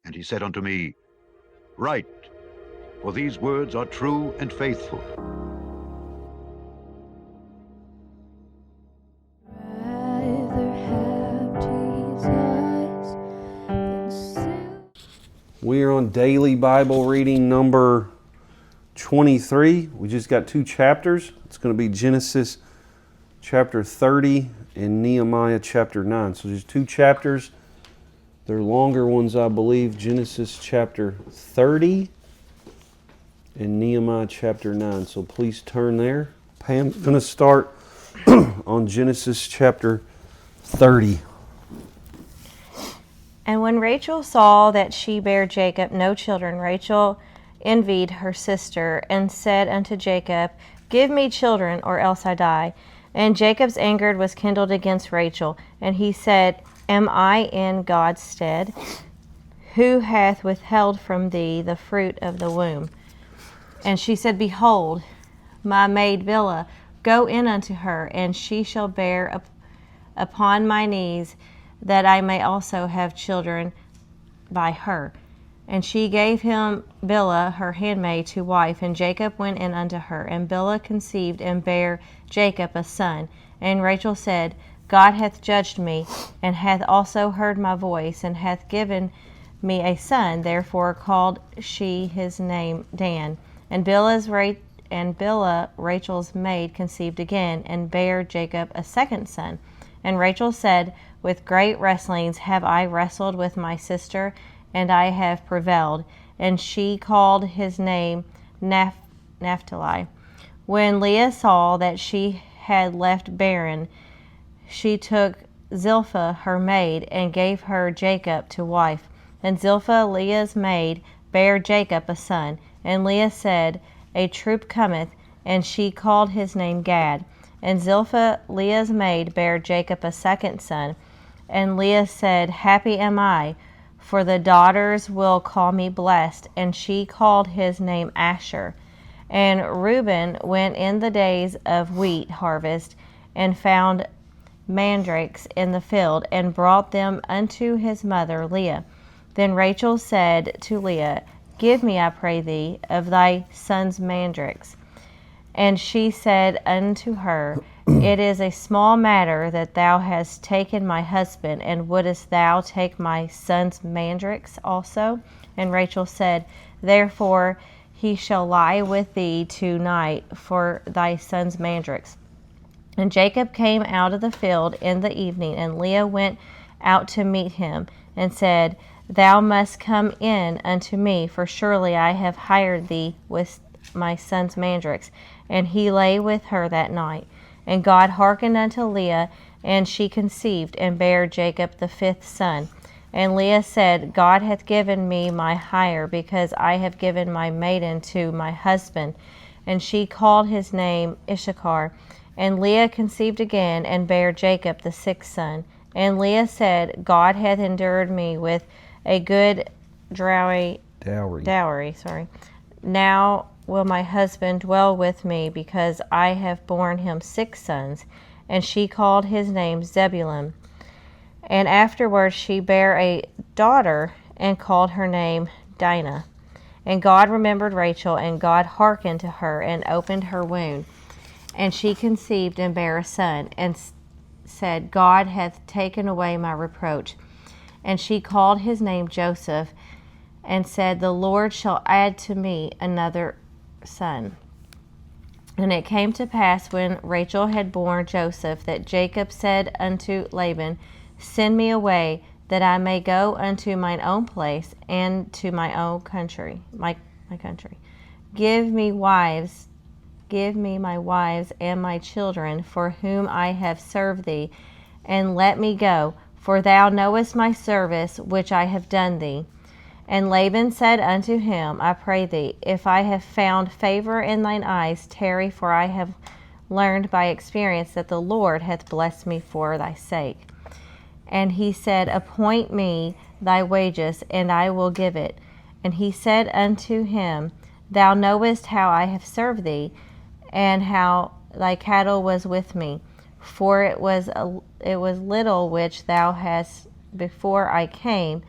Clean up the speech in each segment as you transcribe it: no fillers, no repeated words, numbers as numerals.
And he said unto me, Write, for these words are true and faithful. We are on daily Bible reading number 23. We just got 2 chapters. It's going to be Genesis chapter 30 and Nehemiah chapter 9. So just 2 chapters. They're longer ones, I believe. Genesis chapter 30 and Nehemiah chapter 9. So please turn there. Pam's going to start on Genesis chapter 30. And when Rachel saw that she bare Jacob no children, Rachel envied her sister, and said unto Jacob, Give me children, or else I die. And Jacob's anger was kindled against Rachel, and he said, Am I in God's stead? Who hath withheld from thee the fruit of the womb? And she said, Behold, my maid Bilhah, go in unto her, and she shall bear upon my knees, that I may also have children by her. And she gave him Bilhah her handmaid to wife, and Jacob went in unto her. And Bilhah conceived and bare Jacob a son. And Rachel said, God hath judged me, and hath also heard my voice, and hath given me a son. Therefore called she his name Dan. And Bilhah, Rachel's maid, conceived again, and bare Jacob a second son. And Rachel said, With great wrestlings have I wrestled with my sister, and I have prevailed. And she called his name Naphtali. When Leah saw that she had left barren, she took Zilpah her maid, and gave her Jacob to wife. And Zilpah, Leah's maid, bare Jacob a son. And Leah said, A troop cometh, and she called his name Gad. And Zilpah, Leah's maid, bare Jacob a second son. And Leah said, Happy am I, for the daughters will call me blessed. And she called his name Asher. And Reuben went in the days of wheat harvest, and found mandrakes in the field, and brought them unto his mother Leah. Then Rachel said to Leah, Give me, I pray thee, of thy son's mandrakes. And she said unto her, It is a small matter that thou hast taken my husband, and wouldest thou take my son's mandrakes also? And Rachel said, Therefore he shall lie with thee tonight for thy son's mandrakes. And Jacob came out of the field in the evening, and Leah went out to meet him, and said, Thou must come in unto me, for surely I have hired thee with my son's mandrakes. And he lay with her that night. And God hearkened unto Leah, and she conceived, and bare Jacob the 5th son. And Leah said, God hath given me my hire, because I have given my maiden to my husband. And she called his name Issachar. And Leah conceived again, and bare Jacob the 6th son. And Leah said, God hath endured me with a good dowry. Now will my husband dwell with me, because I have borne him 6 sons. And she called his name Zebulun. And afterwards she bare a daughter, and called her name Dinah. And God remembered Rachel, and God hearkened to her, and opened her womb. And she conceived, and bare a son, and said, God hath taken away my reproach. And she called his name Joseph, and said, The Lord shall add to me another son. And it came to pass, when Rachel had borne Joseph, that Jacob said unto Laban, Send me away, that I may go unto mine own place, and to my own country, my country. Give me my wives and my children, for whom I have served thee, and let me go, for thou knowest my service which I have done thee. And Laban said unto him, I pray thee, if I have found favor in thine eyes, tarry, for I have learned by experience that the Lord hath blessed me for thy sake. And he said, Appoint me thy wages, and I will give it. And he said unto him, Thou knowest how I have served thee, and how thy cattle was with me. For it was little which thou hast before I came,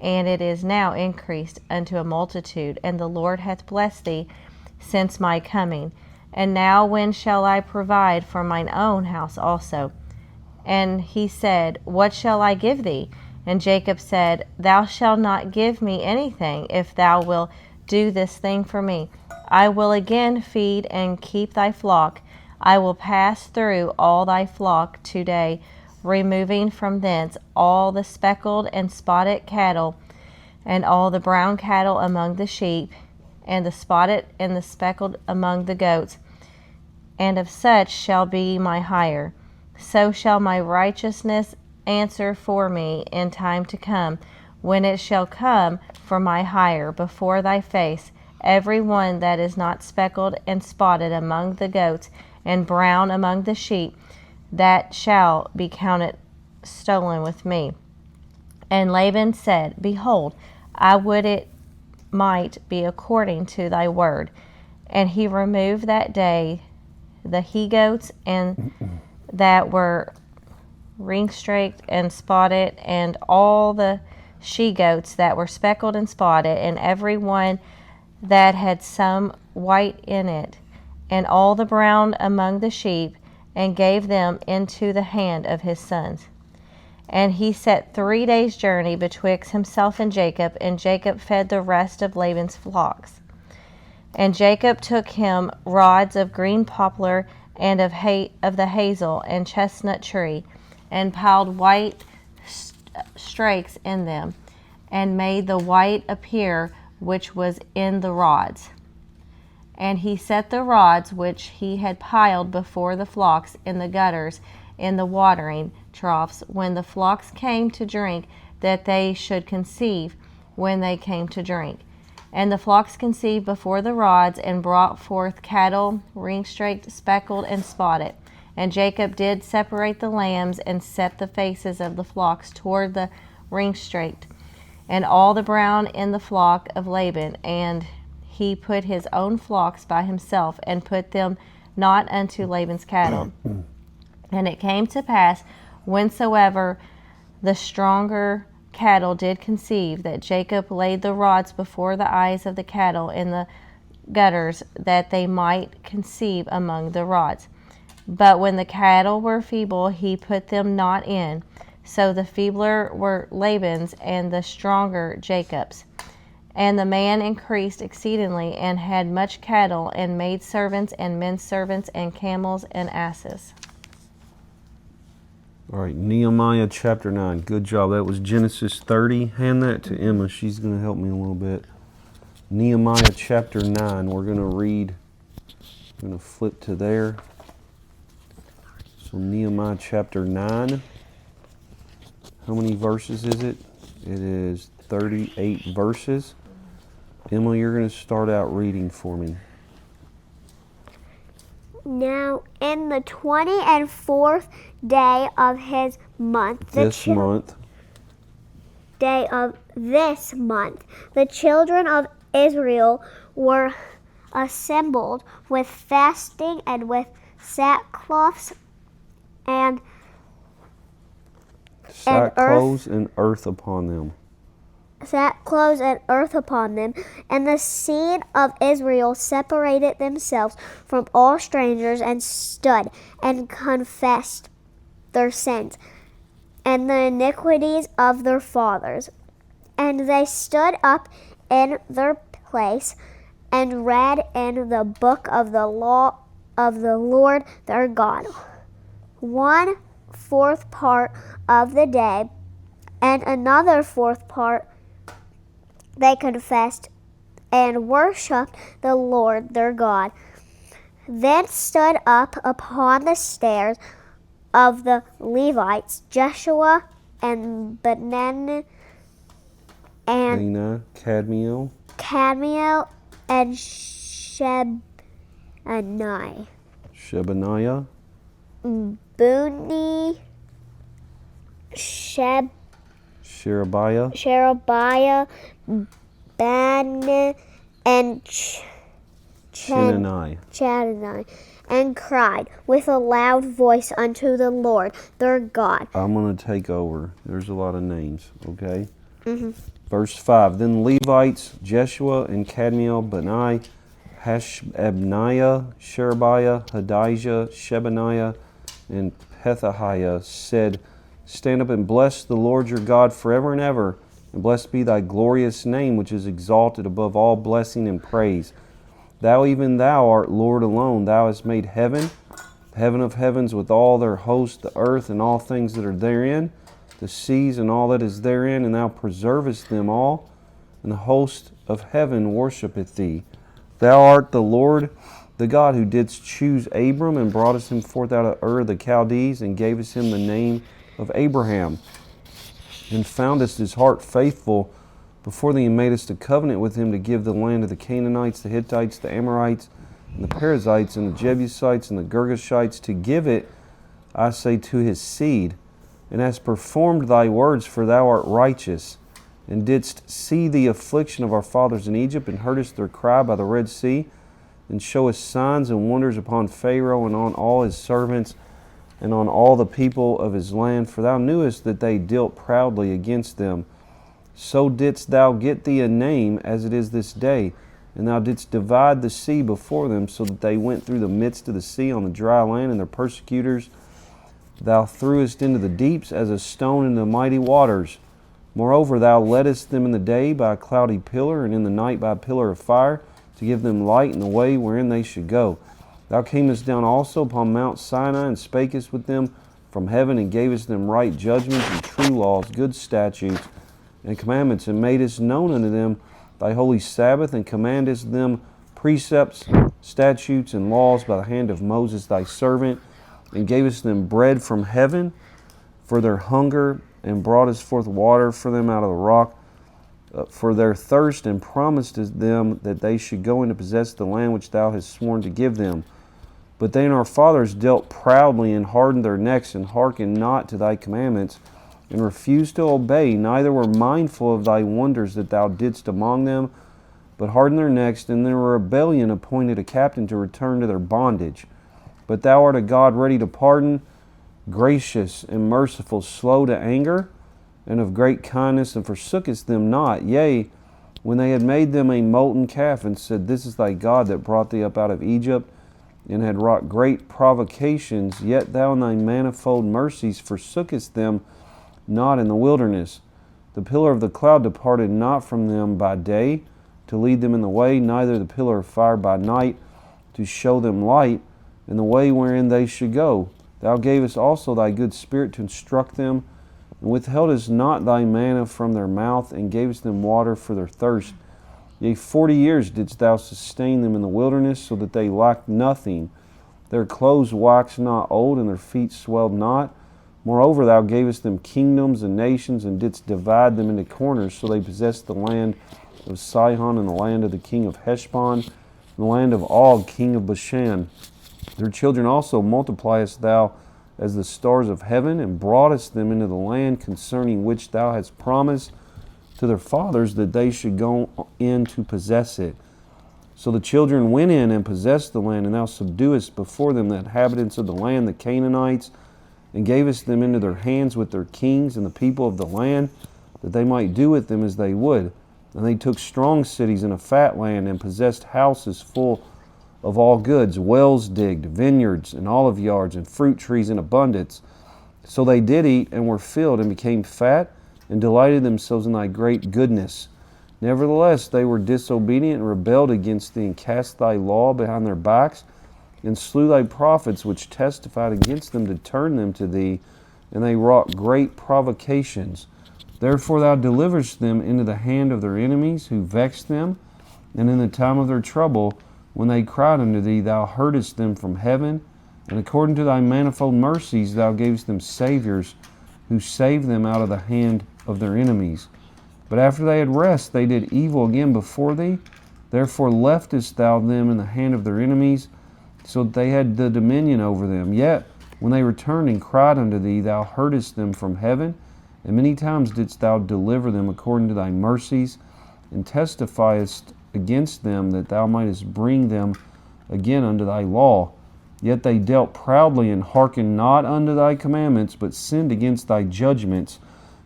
and it is now increased unto a multitude, and the Lord hath blessed thee since my coming. And now when shall I provide for mine own house also? And he said, What shall I give thee? And Jacob said, Thou shalt not give me anything, if thou wilt do this thing for me. I will again feed and keep thy flock. I will pass through all thy flock today, removing from thence all the speckled and spotted cattle, and all the brown cattle among the sheep, and the spotted and the speckled among the goats. And of such shall be my hire. So shall my righteousness answer for me in time to come, when it shall come for my hire before thy face, every one that is not speckled and spotted among the goats, and brown among the sheep, that shall be counted stolen with me. And Laban said, Behold, I would it might be according to thy word. And he removed that day the he-goats and that were ring-straked and spotted, and all the she-goats that were speckled and spotted, and every one that had some white in it, and all the brown among the sheep, and gave them into the hand of his sons. And he set 3 days' journey betwixt himself and Jacob fed the rest of Laban's flocks. And Jacob took him rods of green poplar and of the hazel and chestnut tree, and piled white strakes in them, and made the white appear which was in the rods. And he set the rods which he had piled before the flocks in the gutters in the watering troughs, when the flocks came to drink, that they should conceive when they came to drink. And the flocks conceived before the rods, and brought forth cattle, ring-straked, speckled, and spotted. And Jacob did separate the lambs, and set the faces of the flocks toward the ring-straked, and all the brown in the flock of Laban. And he put his own flocks by himself, and put them not unto Laban's cattle. And it came to pass, whensoever the stronger cattle did conceive, that Jacob laid the rods before the eyes of the cattle in the gutters, that they might conceive among the rods. But when the cattle were feeble, he put them not in. So the feebler were Laban's, and the stronger Jacob's. And the man increased exceedingly, and had much cattle, and maidservants, and men servants, and camels, and asses. All right, Nehemiah chapter 9. Good job. That was Genesis 30. Hand that to Emma. She's going to help me a little bit. Nehemiah chapter 9. We're going to read. I'm going to flip to there. So Nehemiah chapter 9. How many verses is it? It is 38 verses. Emma, you're going to start out reading for me. Now, in the 24th day of his month, day of this month, the children of Israel were assembled with fasting and with sackcloths and earth upon them. Sackcloth and earth upon them, and the seed of Israel separated themselves from all strangers, and stood and confessed their sins and the iniquities of their fathers. And they stood up in their place and read in the book of the law of the Lord their God 1/4 part of the day, and another 4th part they confessed and worshipped the Lord their God. Then stood up upon the stairs of the Levites Jeshua and Benani and Kadmiel and Shebaniah. Buni, Sherebiah, Ban, and Chadani, and cried with a loud voice unto the Lord their God. I'm going to take over. There's a lot of names, okay? Mm-hmm. Verse 5, Then the Levites, Jeshua and Kadmiel, Bani, Hashabniah, Sherebiah, Hodijah, Shebaniah, and Pethahiah said, Stand up and bless the Lord your God forever and ever, and blessed be thy glorious name, which is exalted above all blessing and praise. Thou, even thou, art Lord alone. Thou hast made heaven, heaven of heavens, with all their host, the earth and all things that are therein, the seas and all that is therein, and thou preservest them all, and the host of heaven worshipeth thee. Thou art the Lord, the God who didst choose Abram, and broughtest him forth out of Ur of the Chaldees, and gavest him the name of Abraham, and foundest his heart faithful before thee, and madest a covenant with him to give the land of the Canaanites, the Hittites, the Amorites, and the Perizzites, and the Jebusites, and the Girgashites, to give it, I say, to his seed, and hast performed thy words, for thou art righteous, and didst see the affliction of our fathers in Egypt, and heardest their cry by the Red Sea, and showest signs and wonders upon Pharaoh and on all his servants, and on all the people of his land, for thou knewest that they dealt proudly against them. So didst thou get thee a name, as it is this day, and thou didst divide the sea before them, so that they went through the midst of the sea on the dry land, and their persecutors thou threwest into the deeps as a stone into the mighty waters. Moreover, thou leddest them in the day by a cloudy pillar, and in the night by a pillar of fire, to give them light in the way wherein they should go. Thou camest down also upon Mount Sinai, and spakest with them from heaven, and gavest them right judgments and true laws, good statutes and commandments, and madest known unto them thy holy Sabbath, and commandest them precepts, statutes, and laws by the hand of Moses thy servant, and gavest them bread from heaven for their hunger, and broughtest forth water for them out of the rock for their thirst, and promised them that they should go in to possess the land which thou hast sworn to give them. But they and our fathers dealt proudly, and hardened their necks, and hearkened not to thy commandments, and refused to obey, neither were mindful of thy wonders that thou didst among them, but hardened their necks, and in their rebellion appointed a captain to return to their bondage. But thou art a God ready to pardon, gracious and merciful, slow to anger, and of great kindness, and forsookest them not. Yea, when they had made them a molten calf, and said, This is thy God that brought thee up out of Egypt, and had wrought great provocations, yet thou in thy manifold mercies forsookest them not in the wilderness. The pillar of the cloud departed not from them by day, to lead them in the way, neither the pillar of fire by night, to show them light in the way wherein they should go. Thou gavest also thy good Spirit to instruct them, and withheldest not thy manna from their mouth, and gavest them water for their thirst. Yea, 40 years didst thou sustain them in the wilderness, so that they lacked nothing. Their clothes waxed not old, and their feet swelled not. Moreover, thou gavest them kingdoms and nations, and didst divide them into corners, so they possessed the land of Sihon, and the land of the king of Heshbon, and the land of Og, king of Bashan. Their children also multipliest thou as the stars of heaven, and broughtest them into the land concerning which thou hadst promised to their fathers that they should go in to possess it. So the children went in and possessed the land, and thou subduest before them the inhabitants of the land, the Canaanites, and gavest them into their hands with their kings and the people of the land, that they might do with them as they would. And they took strong cities in a fat land, and possessed houses full of all goods, wells digged, vineyards, and olive yards, and fruit trees in abundance. So they did eat, and were filled, and became fat, and delighted themselves in thy great goodness. Nevertheless, they were disobedient, and rebelled against thee, and cast thy law behind their backs, and slew thy prophets, which testified against them to turn them to thee, and they wrought great provocations. Therefore thou deliverest them into the hand of their enemies, who vexed them, and in the time of their trouble, when they cried unto thee, thou heardest them from heaven, and according to thy manifold mercies thou gavest them saviors, who saved them out of the hand of their enemies. But after they had rest, they did evil again before thee. Therefore leftest thou them in the hand of their enemies, so that they had the dominion over them. Yet when they returned and cried unto thee, thou heardest them from heaven, and many times didst thou deliver them according to thy mercies, and testifiest against them, that thou mightest bring them again unto thy law. Yet they dealt proudly, and hearkened not unto thy commandments, but sinned against thy judgments,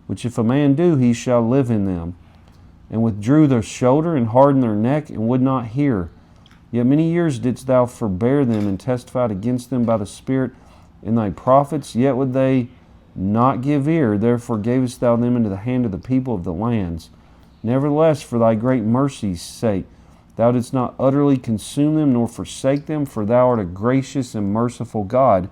which if a man do, he shall live in them. and withdrew their shoulder, and hardened their neck, and would not hear. Yet many years didst thou forbear them, and testified against them by the Spirit in thy prophets, yet would they not give ear. Therefore gavest thou them into the hand of the people of the lands. Nevertheless, for thy great mercy's sake, thou didst not utterly consume them, nor forsake them, for thou art a gracious and merciful God.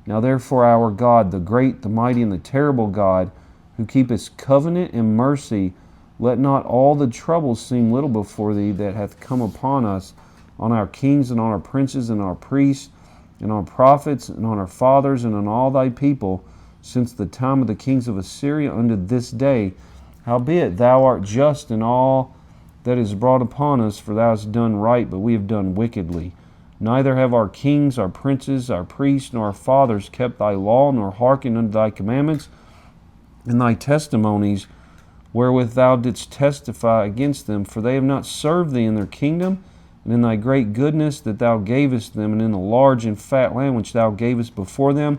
Now therefore our God, the great, the mighty, and the terrible God, who keepeth covenant and mercy, let not all the troubles seem little before thee that hath come upon us, on our kings, and on our princes, and our priests, and on our prophets, and on our fathers, and on all thy people, since the time of the kings of Assyria unto this day. Howbeit thou art just in all that is brought upon us, for thou hast done right, but we have done wickedly. Neither have our kings, our princes, our priests, nor our fathers kept thy law, nor hearkened unto thy commandments and thy testimonies, wherewith thou didst testify against them. For they have not served thee in their kingdom, and in thy great goodness that thou gavest them, and in the large and fat land which thou gavest before them,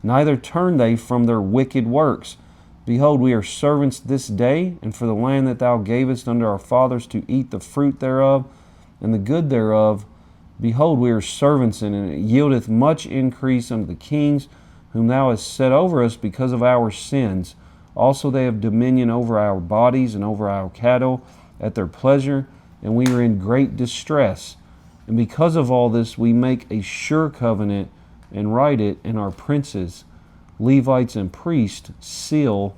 neither turned they from their wicked works. Behold, we are servants this day, and for the land that thou gavest unto our fathers to eat the fruit thereof, and the good thereof, behold, we are servants in it, and it yieldeth much increase unto the kings, whom thou hast set over us because of our sins. Also they have dominion over our bodies and over our cattle at their pleasure, and we are in great distress. And because of all this we make a sure covenant, and write it, and our princes, Levites, and priests seal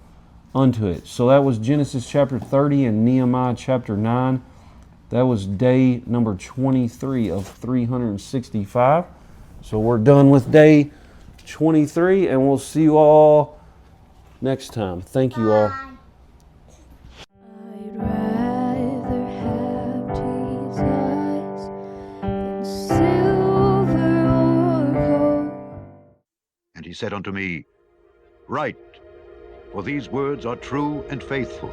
unto it. So that was Genesis chapter 30 and Nehemiah chapter 9. That was day number 23 of 365. So we're done with day 23, and we'll see you all next time. Thank you all. I'd rather have Jesus than silver or gold. And he said unto me, Write, for these words are true and faithful.